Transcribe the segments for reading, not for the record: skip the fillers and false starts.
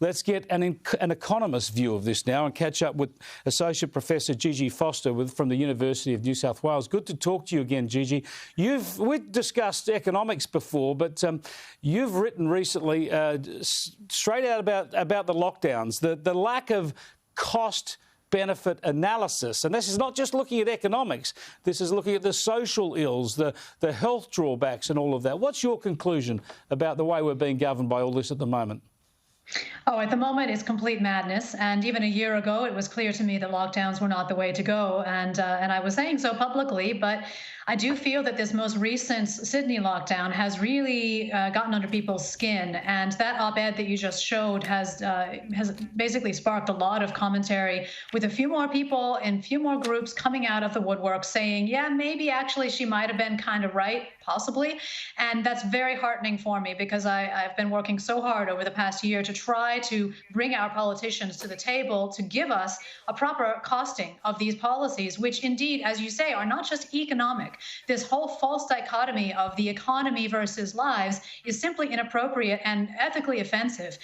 Let's get an economist's view of this now and catch up with Associate Professor Gigi Foster from the University of New South Wales. Good to talk to you again, Gigi. We've discussed economics before, but you've written recently straight out about the lockdowns, the lack of cost-benefit analysis. And this is not just looking at economics. This is looking at the social ills, the health drawbacks and all of that. What's your conclusion about the way we're being governed by all this at the moment? Oh, at the moment, it's complete madness. And even a year ago, it was clear to me that lockdowns were not the way to go. And I was saying so publicly, but I do feel that this most recent Sydney lockdown has really gotten under people's skin. And that op-ed that you just showed has basically sparked a lot of commentary, with a few more people and few more groups coming out of the woodwork saying, yeah, maybe actually she might have been kind of right, possibly. And that's very heartening for me, because I've been working so hard over the past year to try to bring our politicians to the table to give us a proper costing of these policies, which indeed, as you say, are not just economic. This whole false dichotomy of the economy versus lives is simply inappropriate and ethically offensive.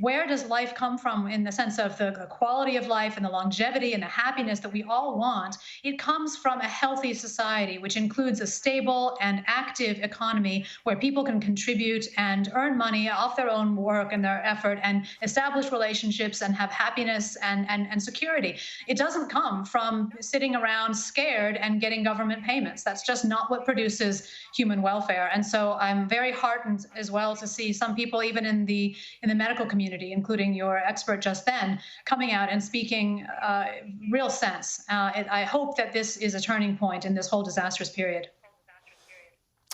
Where does life come from in the sense of the quality of life and the longevity and the happiness that we all want? It comes from a healthy society, which includes a stable and active economy where people can contribute and earn money off their own work and their effort and establish relationships and have happiness and security. It doesn't come from sitting around scared and getting government payments. That's just not what produces human welfare. And so I'm very heartened as well to see some people, even in the medical community, including your expert just then, coming out and speaking real sense. I hope that this is a turning point in this whole disastrous period.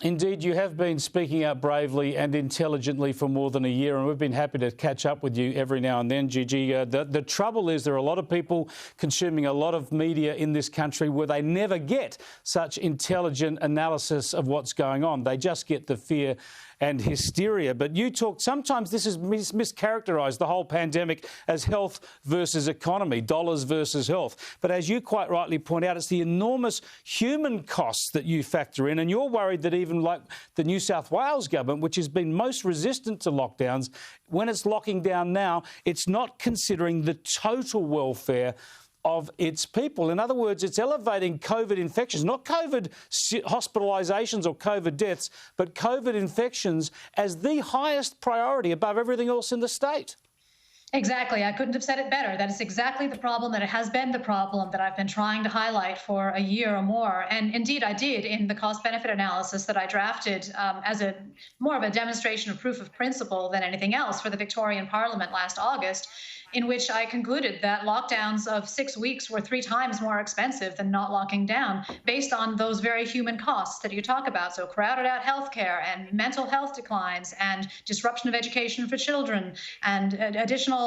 Indeed, you have been speaking out bravely and intelligently for more than a year, and we've been happy to catch up with you every now and then, Gigi. The trouble is there are a lot of people consuming a lot of media in this country where they never get such intelligent analysis of what's going on. They just get the fear and hysteria. But you talk, sometimes this is mischaracterised, the whole pandemic, as health versus economy, dollars versus health. But as you quite rightly point out, it's the enormous human costs that you factor in. And you're worried that even like the New South Wales government, which has been most resistant to lockdowns, when it's locking down now, it's not considering the total welfare of its people. In other words, it's elevating COVID infections, not COVID hospitalisations or COVID deaths, but COVID infections as the highest priority above everything else in the state. Exactly. I couldn't have said it better. That is exactly the problem, that it has been the problem that I've been trying to highlight for a year or more. And indeed, I did in the cost-benefit analysis that I drafted as more of a demonstration of proof of principle than anything else for the Victorian Parliament last August, in which I concluded that lockdowns of 6 weeks were 3 times more expensive than not locking down, based on those very human costs that you talk about. So crowded out healthcare and mental health declines and disruption of education for children and additional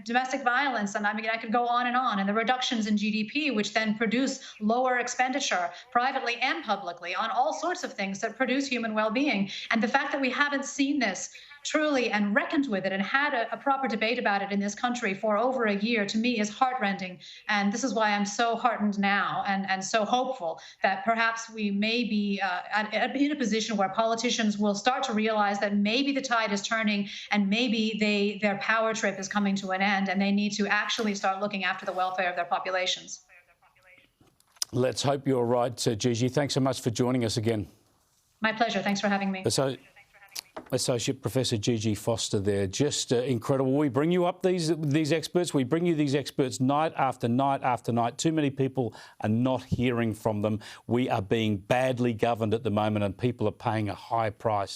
domestic violence. And I mean, I could go on, and the reductions in GDP, which then produce lower expenditure privately and publicly on all sorts of things that produce human well-being. And the fact that we haven't seen this truly and reckoned with it and had a proper debate about it in this country for over a year, to me, is heartrending. And this is why I'm so heartened now and so hopeful that perhaps we may be in a position where politicians will start to realize that maybe the tide is turning and maybe their power trip is coming to an end and they need to actually start looking after the welfare of their populations. Let's hope you're right, Gigi. Thanks so much for joining us again. My pleasure. Thanks for having me. Associate Professor Gigi Foster there. Just incredible. We bring you up these experts. We bring you these experts night after night after night. Too many people are not hearing from them. We are being badly governed at the moment and people are paying a high price.